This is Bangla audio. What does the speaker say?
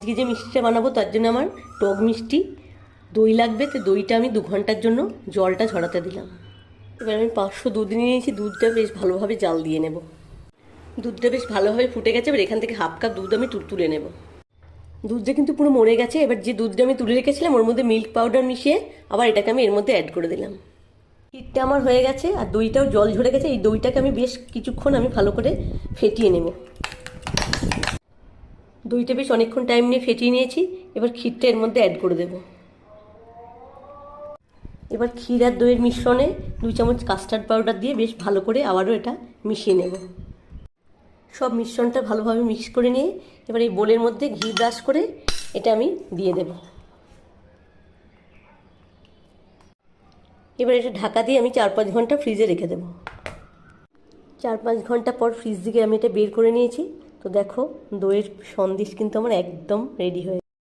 আজকে যে মিষ্টিটা বানাবো তার জন্য আমার টক মিষ্টি দই লাগবে, তো দইটা আমি 2 ঘন্টার জন্য জলটা ঝরাতে দিলাম। এবার আমি 500 দুধ নিয়ে নিয়েছি, দুধটা বেশ ভালোভাবে জাল দিয়ে নেব। দুধটা বেশ ভালোভাবে ফুটে গেছে, এবার এখান থেকে হাফ কাপ দুধ আমি তুলে নেব। দুধটা কিন্তু পুরো মরে গেছে। এবার যে দুধটা আমি তুলে রেখেছিলাম ওর মধ্যে মিল্ক পাউডার মিশিয়ে আবার এটাকে আমি এর মধ্যে অ্যাড করে দিলাম। ক্ষীরটা আমার হয়ে গেছে আর দইটাও জল ঝরে গেছে। এই দইটাকে আমি বেশ কিছুক্ষণ আমি ভালো করে ফেটিয়ে নেব। দইটা বেশ অনেকক্ষণ টাইম নিয়ে ফেটিয়ে নিয়েছি। এবার ক্ষীরটা এর মধ্যে অ্যাড করে দেব। এবার ক্ষীর আর দইয়ের মিশ্রণে 2 চামচ কাস্টার্ড পাউডার দিয়ে বেশ ভালো করে আবারও এটা মিশিয়ে নেব। সব মিশ্রণটা ভালোভাবে মিক্স করে নিয়ে এবার এই বোলের মধ্যে ঘি ব্রাশ করে এটা আমি দিয়ে দেব। এবার এটা ঢাকা দিয়ে আমি 4-5 ঘন্টা ফ্রিজে রেখে দেব। 4-5 ঘন্টা পর ফ্রিজ থেকে আমি এটা বের করে নিয়েছি। তো দেখো, দইয়ের সন্দেশ কিন্তু আমার একদম রেডি হয়ে